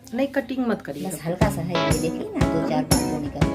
नहीं कटिंग मत करिए, बस हल्का सा है, ये देखिए ना 2-4 बार तो निकलता है।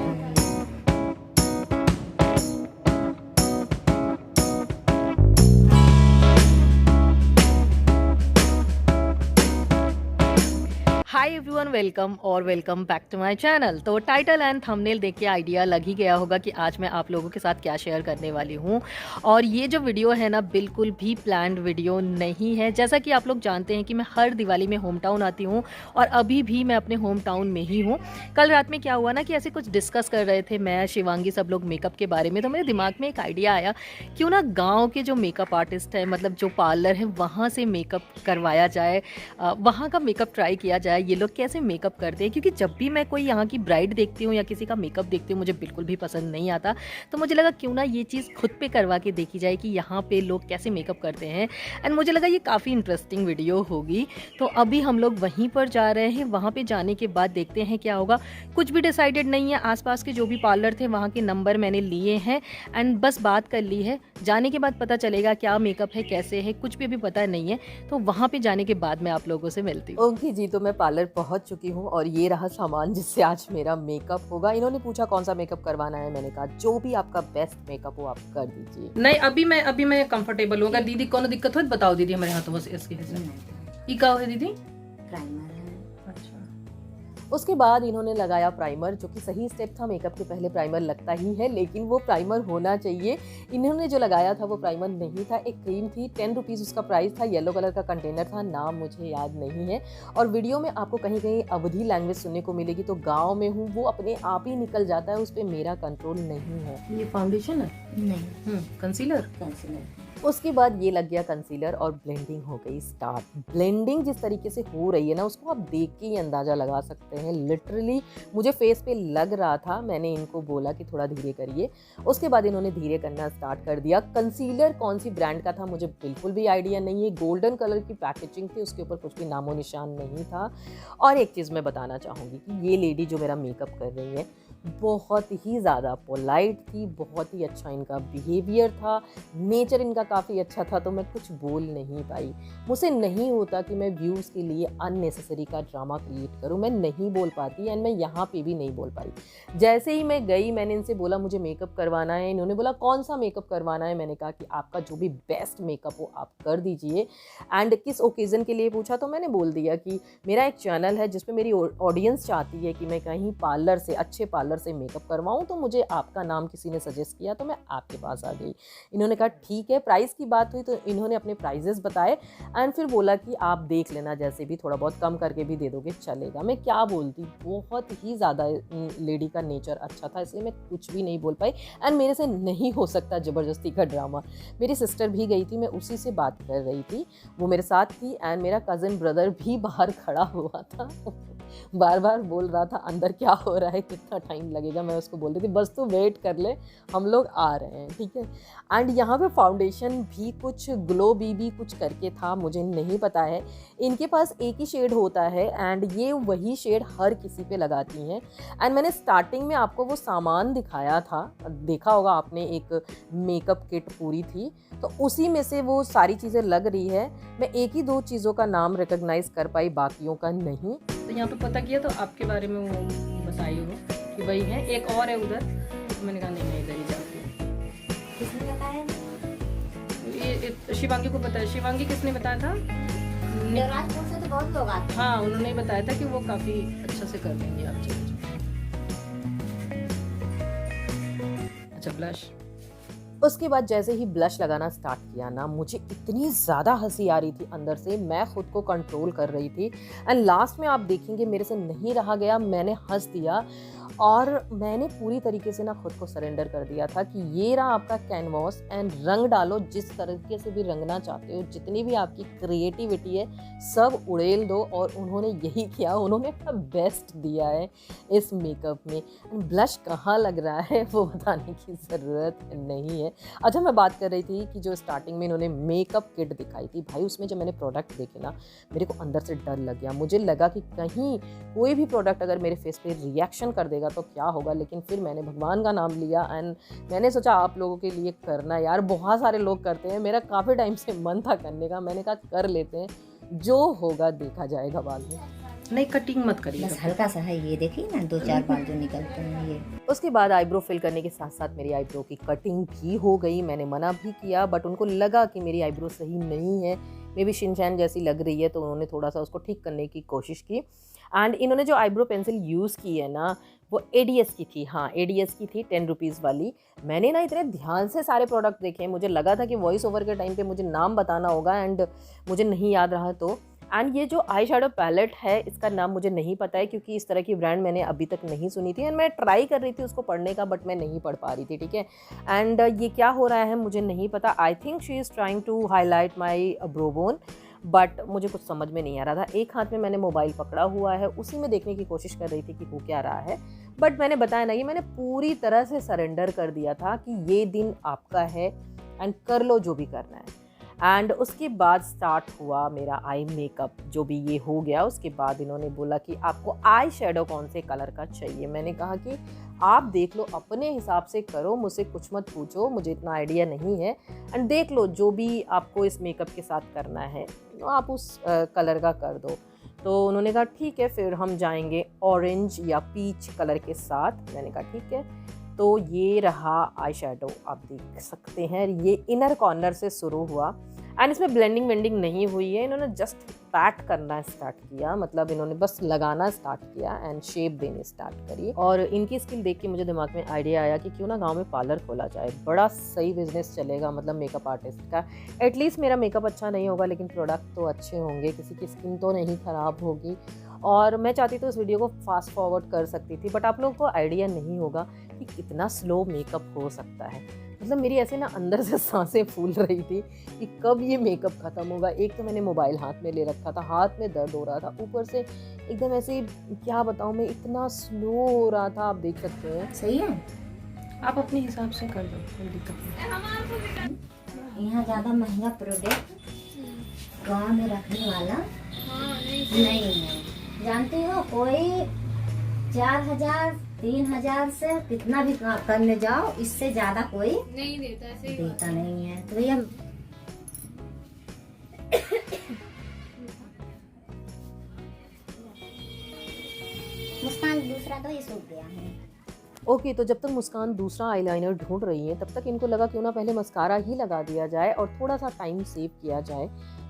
हाय एवरीवन, वेलकम और welcome back to my channel. तो टाइटल एंड थंबनेल देख के आइडिया लग ही गया होगा कि आज मैं आप लोगों के साथ क्या शेयर करने वाली हूँ। और ये जो वीडियो है ना, बिल्कुल भी प्लान्ड वीडियो नहीं है। जैसा कि आप लोग जानते हैं कि मैं हर दिवाली में होम टाउन आती हूँ और अभी भी मैं अपने होम टाउन में ही हूँ। कल रात में क्या हुआ ना कि ऐसे कुछ डिस्कस कर रहे थे मैं, शिवांगी, सब लोग मेकअप के बारे में। तो मेरे दिमाग में एक आइडिया आया, क्यों ना गाँव के जो मेकअप आर्टिस्ट है, मतलब जो पार्लर है, वहाँ से मेकअप करवाया जाए, वहाँ का मेकअप ट्राई किया जाए। ये लोग कैसे मेकअप करते हैं, क्योंकि जब भी मैं कोई यहाँ की ब्राइड देखती हूँ या किसी का मेकअप देखती हूँ मुझे बिल्कुल भी पसंद नहीं आता। तो मुझे लगा क्यों ना ये चीज़ खुद पे करवा के देखी जाए कि यहाँ पे लोग कैसे मेकअप करते हैं। एंड मुझे लगा ये काफ़ी इंटरेस्टिंग वीडियो होगी। तो अभी हम लोग वहीं पर जा रहे हैं। वहाँ पे जाने के बाद देखते हैं क्या होगा। कुछ भी डिसाइडेड नहीं है। आसपास के जो भी पार्लर थे वहाँ के नंबर मैंने लिए हैं एंड बस बात कर ली है। जाने के बाद पता चलेगा क्या मेकअप है, कैसे है, कुछ भी अभी पता नहीं है। तो वहाँ पे जाने के बाद मैं आप लोगों से मिलती हूँ। ओके जी, तो मैं पार्लर पहुंच चुकी हूँ और ये रहा सामान जिससे आज मेरा मेकअप होगा। इन्होंने पूछा कौन सा मेकअप करवाना है, मैंने कहा जो भी आपका बेस्ट मेकअप हो आप कर दीजिए। नहीं, अभी मैं कंफर्टेबल हूँ। अगर दीदी को दिक्कत हो तो बताओ दीदी, हमारे हाथों बस इसकी ई का है दीदी। प्राइमर है। अच्छा, उसके बाद इन्होंने लगाया प्राइमर, जो कि सही स्टेप था। मेकअप के पहले प्राइमर लगता ही है, लेकिन वो प्राइमर होना चाहिए। इन्होंने जो लगाया था वो प्राइमर नहीं था, एक क्रीम थी। 10 रुपीज़ उसका प्राइस था। येलो कलर का कंटेनर था, नाम मुझे याद नहीं है। और वीडियो में आपको कहीं कहीं अवधी लैंग्वेज सुनने को मिलेगी, तो गाँव में हूँ, वो अपने आप ही निकल जाता है, उस पर मेरा कंट्रोल नहीं है। ये फाउंडेशन है? नहीं, कंसीलर। कंसीलर। उसके बाद ये लग गया कंसीलर और ब्लेंडिंग हो गई स्टार्ट। ब्लेंडिंग जिस तरीके से हो रही है ना, उसको आप देख के ही अंदाज़ा लगा सकते हैं। लिटरली मुझे फेस पे लग रहा था। मैंने इनको बोला कि थोड़ा धीरे करिए। उसके बाद इन्होंने धीरे करना स्टार्ट कर दिया। कंसीलर कौन सी ब्रांड का था मुझे बिल्कुल भी आइडिया नहीं है। गोल्डन कलर की पैकेजिंग थी, उसके ऊपर कुछ भी नामो निशान नहीं था। और एक चीज़ मैं बताना चाहूँगी कि ये लेडी जो मेरा मेकअप कर रही है बहुत ही ज़्यादा पोलाइट थी, बहुत ही अच्छा इनका बिहेवियर था, नेचर इनका काफ़ी अच्छा था। तो मैं कुछ बोल नहीं पाई। मुझसे नहीं होता कि मैं व्यूज़ के लिए अननेसेसरी का ड्रामा क्रिएट करूं, मैं नहीं बोल पाती एंड मैं यहाँ पे भी नहीं बोल पाई। जैसे ही मैं गई, मैंने इनसे बोला मुझे मेकअप करवाना है। इन्होंने बोला कौन सा मेकअप करवाना है। मैंने कहा कि आपका जो भी बेस्ट मेकअप हो आप कर दीजिए। एंड किस ओकेज़न के लिए पूछा तो मैंने बोल दिया कि मेरा एक चैनल है जिसपे मेरी ऑडियंस चाहती है कि मैं कहीं पार्लर से, अच्छे पार्लर से मेकअप करवाऊं, तो मुझे आपका नाम किसी ने सजेस्ट किया तो मैं आपके पास आ गई। इन्होंने कहा ठीक है। प्राइस की बात हुई तो इन्होंने अपने प्राइजेस बताए एंड फिर बोला कि आप देख लेना, जैसे भी थोड़ा बहुत कम करके भी दे दोगे चलेगा। मैं क्या बोलती, बहुत ही ज़्यादा लेडी का नेचर अच्छा था, इसलिए मैं कुछ भी नहीं बोल पाई। एंड मेरे से नहीं हो सकता ज़बरदस्ती का ड्रामा। मेरी सिस्टर भी गई थी, मैं उसी से बात कर रही थी, वो मेरे साथ थी। एंड मेरा कज़न ब्रदर भी बाहर खड़ा हुआ था बार बार बोल रहा था अंदर क्या हो रहा है, कितना टाइम लगेगा। मैं उसको बोल रही थी बस तू वेट कर ले, हम लोग आ रहे हैं, ठीक है। एंड यहाँ पे फाउंडेशन भी कुछ ग्लो बीबी कुछ करके था, मुझे नहीं पता है। इनके पास एक ही शेड होता है एंड ये वही शेड हर किसी पे लगाती हैं। एंड मैंने स्टार्टिंग में आपको वो सामान दिखाया था, देखा होगा आपने, एक मेकअप किट पूरी थी, तो उसी में से वो सारी चीज़ें लग रही है। मैं एक ही 2 चीज़ों का नाम रिकॉग्नाइज कर पाई, बाकियों का नहीं। तो यहाँ पे पता किया तो आपके बारे में वो बताई हो कि वही है। एक और है उधर, तो मैंने कहा नहीं मैं इधर ही जाती हूँ। किसने बताया? ये शिवांगी को पता है। शिवांगी किसने बताया था? देवराजपुर से तो बहुत लोग आते हैं। हाँ, उन्होंने ही बताया था कि वो काफ़ी अच्छा से कर देंगे आप। चलो अच्छा, ब्लश। उसके बाद जैसे ही ब्लश लगाना स्टार्ट किया ना, मुझे इतनी ज़्यादा हंसी आ रही थी अंदर से, मैं खुद को कंट्रोल कर रही थी। एंड लास्ट में आप देखेंगे मेरे से नहीं रहा गया, मैंने हंस दिया और मैंने पूरी तरीके से ना खुद को सरेंडर कर दिया था कि ये रहा आपका कैनवास एंड रंग डालो, जिस तरीके से भी रंगना चाहते हो, जितनी भी आपकी क्रिएटिविटी है सब उड़ेल दो। और उन्होंने यही किया, उन्होंने अपना बेस्ट दिया है इस मेकअप में। ब्लश कहाँ लग रहा है वो बताने की ज़रूरत नहीं है। अच्छा, मैं बात कर रही थी कि जो स्टार्टिंग में इन्होंने मेकअप किट दिखाई थी, भाई उसमें जब मैंने प्रोडक्ट देखे ना, मेरे को अंदर से डर लग गया। मुझे लगा कि कहीं कोई भी प्रोडक्ट अगर मेरे फेस पे रिएक्शन कर देगा तो क्या होगा। लेकिन फिर मैंने भगवान का नाम लिया एंड मैंने सोचा आप लोगों के लिए करना, यार बहुत सारे लोग करते हैं, मेरा काफ़ी टाइम से मन था करने का, मैंने कहा कर लेते हैं, जो होगा देखा जाएगा बाद में। नहीं कटिंग मत करिए। बस हल्का सा है, ये देखिए ना 2-4 बाल जो निकलते हैं ये। उसके बाद आईब्रो फिल करने के साथ साथ मेरी आईब्रो की कटिंग भी हो गई। मैंने मना भी किया बट उनको लगा कि मेरी आईब्रो सही नहीं है, मे बी शिनचैन जैसी लग रही है, तो उन्होंने थोड़ा सा उसको ठीक करने की कोशिश की। एंड इन्होंने जो आईब्रो पेंसिल यूज़ की है ना वो एडीएस की थी। हाँ, एडीएस की थी 10 रुपीज़ वाली। मैंने ना इतने ध्यान से सारे प्रोडक्ट देखे, मुझे लगा था कि वॉइस ओवर के टाइम पे मुझे नाम बताना होगा एंड मुझे नहीं याद रहा तो। एंड ये जो आई शेडो पैलेट है इसका नाम मुझे नहीं पता है क्योंकि इस तरह की ब्रांड मैंने अभी तक नहीं सुनी थी एंड मैं ट्राई कर रही थी उसको पढ़ने का बट मैं नहीं पढ़ पा रही थी, ठीक है। एंड ये क्या हो रहा है मुझे नहीं पता। I think she is trying to highlight my brow bone but मुझे कुछ समझ में नहीं आ रहा था। एक हाथ में मैंने मोबाइल पकड़ा हुआ है, उसी में देखने की कोशिश कर रही थी कि हो क्या रहा है। बट मैंने बताया ना, ये मैंने पूरी तरह से सरेंडर कर दिया था कि ये दिन आपका है एंड कर लो जो भी करना है। एंड उसके बाद स्टार्ट हुआ मेरा आई मेकअप, जो भी ये हो गया। उसके बाद इन्होंने बोला कि आपको आई शेडो कौन से कलर का चाहिए। मैंने कहा कि आप देख लो, अपने हिसाब से करो, मुझसे कुछ मत पूछो, मुझे इतना आइडिया नहीं है। एंड देख लो जो भी आपको इस मेकअप के साथ करना है तो आप उस कलर का कर दो। तो उन्होंने कहा ठीक है, फिर हम जाएंगे ऑरेंज या पीच कलर के साथ। मैंने कहा ठीक है। तो ये रहा आई शेडो, आप देख सकते हैं। ये इनर कॉर्नर से शुरू हुआ एंड इसमें ब्लेंडिंग वेंडिंग नहीं हुई है। इन्होंने जस्ट पैट करना स्टार्ट किया, मतलब इन्होंने बस लगाना स्टार्ट किया एंड शेप देने स्टार्ट करी। और इनकी स्किल देख के मुझे दिमाग में आइडिया आया कि क्यों ना गांव में पार्लर खोला जाए, बड़ा सही बिजनेस चलेगा, मतलब मेकअप आर्टिस्ट का। एटलीस्ट मेरा मेकअप अच्छा नहीं होगा लेकिन प्रोडक्ट तो अच्छे होंगे, किसी की स्किन तो नहीं ख़राब होगी। और मैं चाहती तो इस वीडियो को फास्ट फॉरवर्ड कर सकती थी बट आप लोगों को आइडिया नहीं होगा कि कितना स्लो मेकअप हो सकता है। मतलब मेरी ऐसे ना अंदर से सांसें फूल रही थी कि कब ये मेकअप ख़त्म होगा। एक तो मैंने मोबाइल हाथ में ले रखा था, हाथ में दर्द हो रहा था, ऊपर से एकदम ऐसे क्या बताऊँ मैं, इतना स्लो हो रहा था, आप देख सकते हैं। सही है, आप अपने हिसाब से कर दो, कोई दिक्कत नहीं। यहाँ ज़्यादा महंगा प्रोडक्ट गाँव में रखने वाला नहीं है। जानते हो, कोई 4000 3000 से कितना भी करने जाओ, इससे ज्यादा कोई नहीं देता, सही देता नहीं है। तो भैया मुस्कान दूसरा तो ये सूख गया है। ओके, तो जब तक मुस्कान दूसरा आईलाइनर ढूंढ रही है तब तक इनको लगा क्यों ना पहले मस्कारा ही लगा दिया जाए और थोड़ा सा टाइम सेव किया जाए।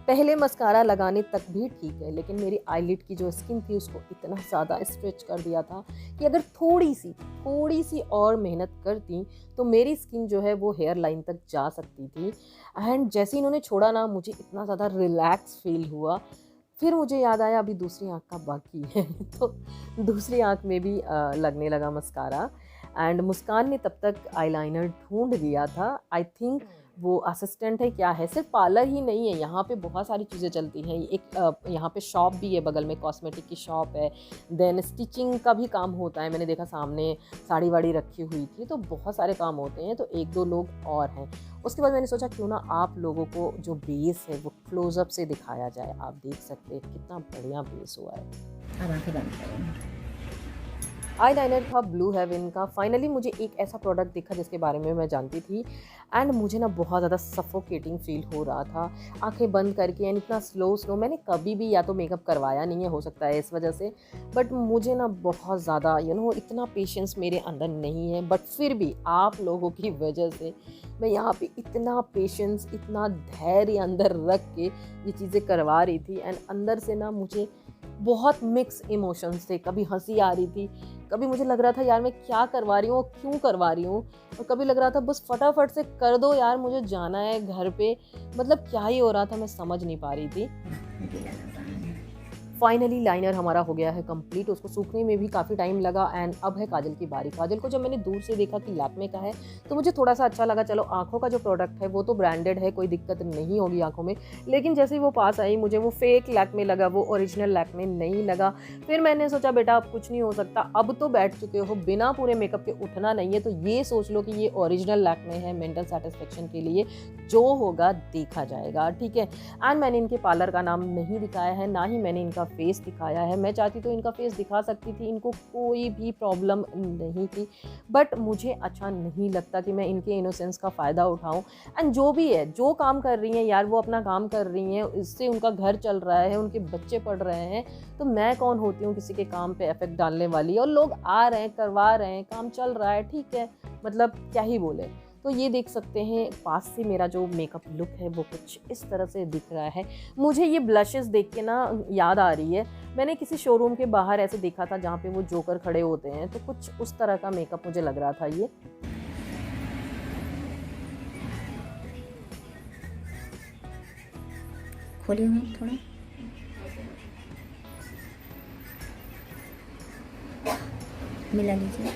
पहले मस्कारा लगाने तक भी ठीक है लेकिन मेरी आईलिड की जो स्किन थी उसको इतना ज़्यादा स्ट्रेच कर दिया था कि अगर थोड़ी सी और मेहनत करती तो मेरी स्किन जो है वो हेयर लाइन तक जा सकती थी। एंड जैसे इन्होंने छोड़ा ना, मुझे इतना ज़्यादा रिलैक्स फील हुआ। फिर मुझे याद आया अभी दूसरी आँख का बाकी है तो दूसरी आँख में भी लगने लगा मस्कारा। एंड मुस्कान ने तब तक आईलाइनर ढूंढ लिया था। आई थिंक वो असिस्टेंट है, क्या है, सिर्फ पार्लर ही नहीं है, यहाँ पे बहुत सारी चीज़ें चलती हैं। एक यहाँ पे शॉप भी है बगल में, कॉस्मेटिक की शॉप है, देन स्टिचिंग का भी काम होता है। मैंने देखा सामने साड़ी वाड़ी रखी हुई थी, तो बहुत सारे काम होते हैं। तो 1-2 लोग और हैं। उसके बाद मैंने सोचा क्यों ना आप लोगों को जो बेस है वो क्लोजअप से दिखाया जाए। आप देख सकते हैं कितना बढ़िया बेस हुआ है। अब आंखें बंद करें। आईलाइनर था ब्लू हेवन का। फाइनली मुझे एक ऐसा प्रोडक्ट दिखा जिसके बारे में मैं जानती थी एंड मुझे ना बहुत ज़्यादा सफोकेटिंग फील हो रहा था आंखें बंद करके। एंड इतना स्लो मैंने कभी भी या तो मेकअप करवाया नहीं है, हो सकता है इस वजह से, बट मुझे ना बहुत ज़्यादा इतना पेशेंस मेरे अंदर नहीं है। बट फिर भी आप लोगों की वजह से मैं यहाँ पे इतना पेशेंस, इतना धैर्य अंदर रख के ये चीज़ें करवा रही थी। एंड अंदर से ना मुझे बहुत मिक्स इमोशंस थे। कभी हंसी आ रही थी, कभी मुझे लग रहा था यार मैं क्या करवा रही हूँ, क्यों करवा रही हूँ, और कभी लग रहा था बस फटाफट से कर दो यार, मुझे जाना है घर पे। मतलब क्या ही हो रहा था मैं समझ नहीं पा रही थी। फाइनली लाइनर हमारा हो गया है कंप्लीट। उसको सूखने में भी काफ़ी टाइम लगा। एंड अब है काजल की बारी। काजल को जब मैंने दूर से देखा कि लैक्मे का है तो मुझे थोड़ा सा अच्छा लगा, चलो आंखों का जो प्रोडक्ट है वो तो ब्रांडेड है, कोई दिक्कत नहीं होगी आंखों में। लेकिन जैसे ही वो पास आई मुझे वो फेक लैक्मे लगा, वो ओरिजिनल लैक्मे नहीं लगा। फिर मैंने सोचा बेटा अब कुछ नहीं हो सकता, अब तो बैठ चुके हो, बिना पूरे मेकअप के उठना नहीं है, तो ये सोच लो कि ये ओरिजिनल लैक्मे है। मेंटल सेटिस्फेक्शन के लिए जो होगा देखा जाएगा, ठीक है। एंड मैंने इनके पार्लर का नाम नहीं दिखाया है, ना ही मैंने इनका फेस दिखाया है। मैं चाहती तो इनका फेस दिखा सकती थी, इनको कोई भी प्रॉब्लम नहीं थी, बट मुझे अच्छा नहीं लगता कि मैं इनके इनोसेंस का फ़ायदा उठाऊं। एंड जो भी है, जो काम कर रही हैं यार, वो अपना काम कर रही हैं, इससे उनका घर चल रहा है, उनके बच्चे पढ़ रहे हैं, तो मैं कौन होती हूँ किसी के काम पे इफेक्ट डालने वाली। और लोग आ रहे हैं, करवा रहे हैं, काम चल रहा है, ठीक है, मतलब क्या ही बोले। तो ये देख सकते हैं पास से मेरा जो मेकअप लुक है वो कुछ इस तरह से दिख रहा है। मुझे ये ब्लशेस देख के ना याद आ रही है, मैंने किसी शोरूम के बाहर ऐसे देखा था जहाँ पे वो जोकर खड़े होते हैं, तो कुछ उस तरह का मेकअप मुझे लग रहा था ये। खोलिए हुए थोड़ा, मिला लीजिए।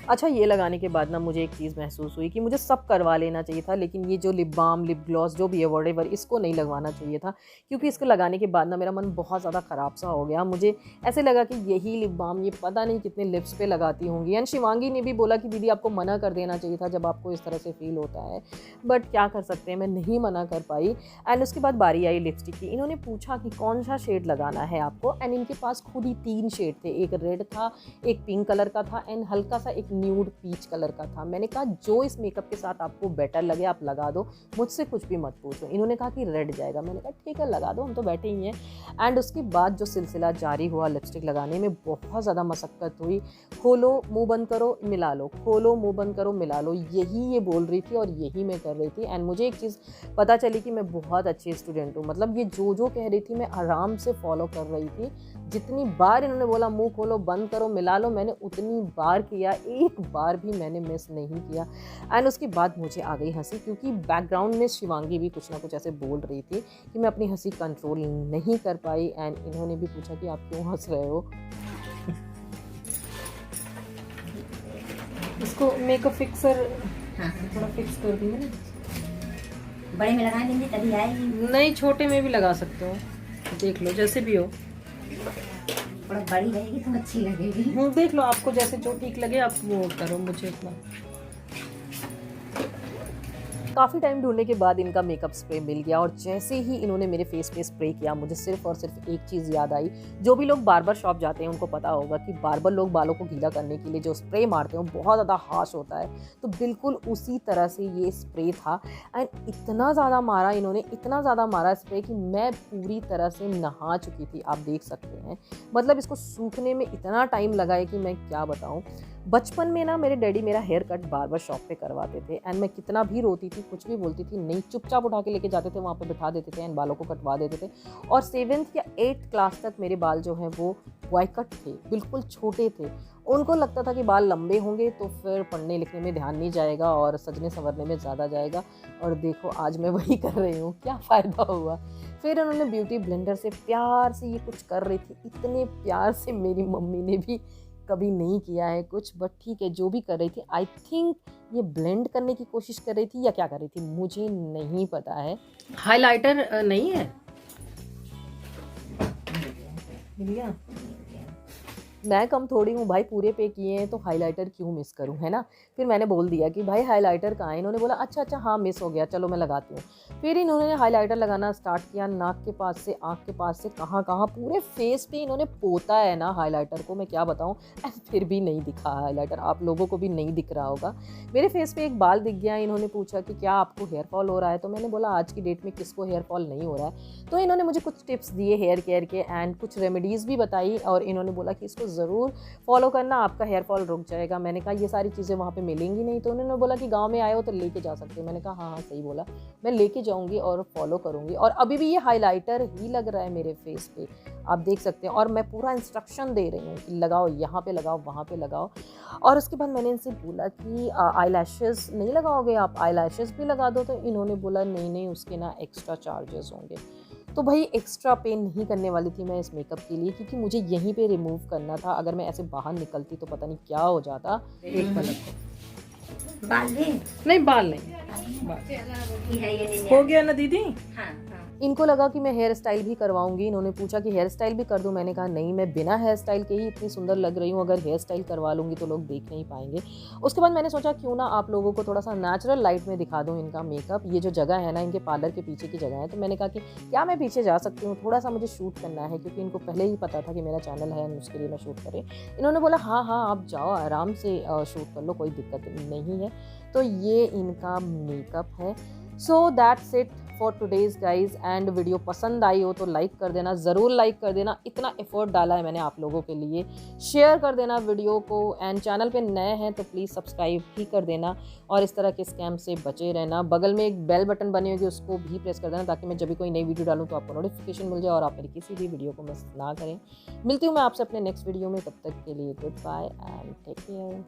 अच्छा, ये लगाने के बाद ना मुझे एक चीज़ महसूस हुई कि मुझे सब करवा लेना चाहिए था, लेकिन ये जो लिप बाम, लिप ग्लॉस जो भी है व्हाटएवर, इसको नहीं लगवाना चाहिए था, क्योंकि इसको लगाने के बाद ना मेरा मन बहुत ज़्यादा ख़राब सा हो गया। मुझे ऐसे लगा कि यही लिप बाम ये पता नहीं कितने लिप्स पे लगाती होंगी। एंड शिवांगी ने भी बोला कि दीदी आपको मना कर देना चाहिए था जब आपको इस तरह से फील होता है, बट क्या कर सकते हैं, मैं नहीं मना कर पाई। एंड उसके बाद बारी आई लिपस्टिक की। इन्होंने पूछा कि कौन सा शेड लगाना है आपको, एंड इनके पास खुद ही 3 शेड थे, एक रेड था, एक पिंक कलर का था, एंड हल्का सा एक न्यूड पीच कलर का था। मैंने कहा जो इस मेकअप के साथ आपको बेटर लगे आप लगा दो, मुझसे कुछ भी मत पूछो। इन्होंने कहा कि रेड जाएगा, मैंने कहा ठीक है लगा दो, हम तो बैठे ही हैं। एंड उसके बाद जो सिलसिला जारी हुआ लिपस्टिक लगाने में, बहुत ज़्यादा मशक्क़त हुई। खोलो मुंह बंद करो मिला लो, खोलो मुंह बंद करो मिला लो, यही ये बोल रही थी और यही मैं कर रही थी। एंड मुझे एक चीज़ पता चली कि मैं बहुत अच्छी स्टूडेंट हूँ, मतलब ये जो कह रही थी मैं आराम से फॉलो कर रही थी। जितनी बार इन्होंने बोला मुंह खोलो बंद करो मिला लो, मैंने उतनी बार किया, एक बार भी मैंने मिस नहीं किया। एंड उसके बाद मुझे आ गई हंसी, क्योंकि बैकग्राउंड में शिवांगी भी कुछ ना कुछ ऐसे बोल रही थी कि मैं अपनी हंसी कंट्रोल नहीं कर पाई। एंड इन्होंने भी पूछा कि आप क्यों हंस रहे हो। इसको मेकअप फिक्सर थोड़ा फिक्स कर दिए ना, बड़े में लगा लेंगे तभी आएगी। नहीं छोटे में भी लगा सकते हो, देख लो जैसे भी हो। थोड़ा बड़ी रहेगी तो अच्छी लगेगी। देख लो आपको जैसे जो ठीक लगे आप वो करो, मुझे इतना। काफ़ी टाइम ढूंढने के बाद इनका मेकअप स्प्रे मिल गया, और जैसे ही इन्होंने मेरे फेस पे स्प्रे किया, मुझे सिर्फ और सिर्फ एक चीज़ याद आई। जो भी लोग बार्बर शॉप जाते हैं उनको पता होगा कि बार्बर लोग बालों को गीला करने के लिए जो स्प्रे मारते हैं वो बहुत ज़्यादा हार्श होता है, तो बिल्कुल उसी तरह से ये स्प्रे था। एंड इतना ज़्यादा मारा इन्होंने, इतना ज़्यादा मारा स्प्रे कि मैं पूरी तरह से नहा चुकी थी, आप देख सकते हैं। मतलब इसको सूखने में इतना टाइम लगा है कि मैं क्या बताऊँ। बचपन में ना मेरे डैडी मेरा हेयर कट बार्बर शॉप पे करवाते थे, एंड मैं कितना भी रोती थी, कुछ भी बोलती थी, नहीं, चुपचाप उठा के लेके जाते थे, वहाँ पे बिठा देते थे एंड बालों को कटवा देते थे। और 7th या 8th क्लास तक मेरे बाल जो हैं वो बॉय कट थे, बिल्कुल छोटे थे। उनको लगता था कि बाल लंबे होंगे तो फिर पढ़ने लिखने में ध्यान नहीं जाएगा और सजने संवरने में ज़्यादा जाएगा, और देखो आज मैं वही कर रही हूँ, क्या फ़ायदा हुआ। फिर उन्होंने ब्यूटी ब्लेंडर से प्यार से ये कुछ कर रही थी, इतने प्यार से मेरी मम्मी ने भी कभी नहीं किया है कुछ, बट ठीक है जो भी कर रही थी, आई थिंक ये ब्लेंड करने की कोशिश कर रही थी या क्या कर रही थी मुझे नहीं पता है। हाइलाइटर नहीं है, मिल गया। मैं कम थोड़ी हूँ भाई, पूरे पे किए हैं तो हाइलाइटर क्यों मिस करूँ, है ना। फिर मैंने बोल दिया कि भाई हाइलाइटर कहाँ है, इन्होंने बोला अच्छा हाँ मिस हो गया, चलो मैं लगाती हूँ। फिर इन्होंने हाइलाइटर लगाना स्टार्ट किया, नाक के पास से, आँख के पास से, कहाँ पूरे फेस पे इन्होंने पोता है ना हाइलाइटर को, मैं क्या बताऊँ। एंड फिर भी नहीं दिखा हाइलाइटर, आप लोगों को भी नहीं दिख रहा होगा। मेरे फेस पे एक बाल दिख गया, इन्होंने पूछा कि क्या आपको हेयर फॉल हो रहा है, तो मैंने बोला आज की डेट में किसको हेयर फॉल नहीं हो रहा है। तो इन्होंने मुझे कुछ टिप्स दिए हेयर केयर के एंड कुछ रेमेडीज़ भी बताई, और इन्होंने बोला कि इसको ज़रूर फॉलो करना, आपका हेयर फॉल रुक जाएगा। मैंने कहा ये सारी चीज़ें वहाँ पे मिलेंगी नहीं, तो उन्होंने बोला कि गांव में आए हो तो लेके जा सकते हो। मैंने कहा हाँ सही बोला, मैं लेके जाऊँगी और फॉलो करूँगी। और अभी भी ये हाइलाइटर ही लग रहा है मेरे फेस पे, आप देख सकते हैं। और मैं पूरा इंस्ट्रक्शन दे रही हूँ कि लगाओ, यहाँ पे लगाओ, वहाँ पे लगाओ। और उसके बाद मैंने इनसे बोला कि आई लैशेज़ नहीं लगाओगे आप, आई लैशेज़ भी लगा दो, तो इन्होंने बोला नहीं उसके ना एक्स्ट्रा चार्जेस होंगे। तो भाई एक्स्ट्रा पे नहीं करने वाली थी मैं इस मेकअप के लिए, क्योंकि मुझे यहीं पे रिमूव करना था। अगर मैं ऐसे बाहर निकलती तो पता नहीं क्या हो जाता। एक मिनट, बाल भी नहीं बाल नहीं, बाल ये है, ये हो गया ना दीदी। हाँ इनको लगा कि मैं हेयर स्टाइल भी करवाऊंगी। इन्होंने पूछा कि हेयर स्टाइल भी कर दूं। मैंने कहा नहीं, मैं बिना हेयर स्टाइल के ही इतनी सुंदर लग रही हूँ, अगर हेयर स्टाइल करवा लूँगी तो लोग देख नहीं पाएंगे। उसके बाद मैंने सोचा क्यों ना आप लोगों को थोड़ा सा नेचुरल लाइट में दिखा दूँ इनका मेकअप। ये जो जगह है ना, इनके पार्लर के पीछे की जगह है, तो मैंने कहा कि क्या मैं पीछे जा सकती हूँ, थोड़ा सा मुझे शूट करना है, क्योंकि इनको पहले ही पता था कि मेरा चैनल है, उसके लिए मैं शूट करें। इन्होंने बोला हाँ हाँ आप जाओ, आराम से शूट कर लो, कोई दिक्कत नहीं है। तो ये इनका मेकअप है। So that's it for today's guys. And video पसंद आई हो तो लाइक कर देना, ज़रूर लाइक कर देना, इतना एफर्ट डाला है मैंने आप लोगों के लिए। शेयर कर देना वीडियो को, एंड चैनल पे नए हैं तो प्लीज़ सब्सक्राइब भी कर देना, और इस तरह के स्कैम से बचे रहना। बगल में एक बेल बटन बनी होगी, उसको भी प्रेस कर देना, ताकि मैं जब भी कोई नई वीडियो डालूँ तो आपको नोटिफिकेशन मिल जाए और आप मेरी किसी भी वीडियो को मिस ना करें। मिलती हूँ मैं आपसे अपने नेक्स्ट वीडियो में, तब तक के लिए goodbye and take care.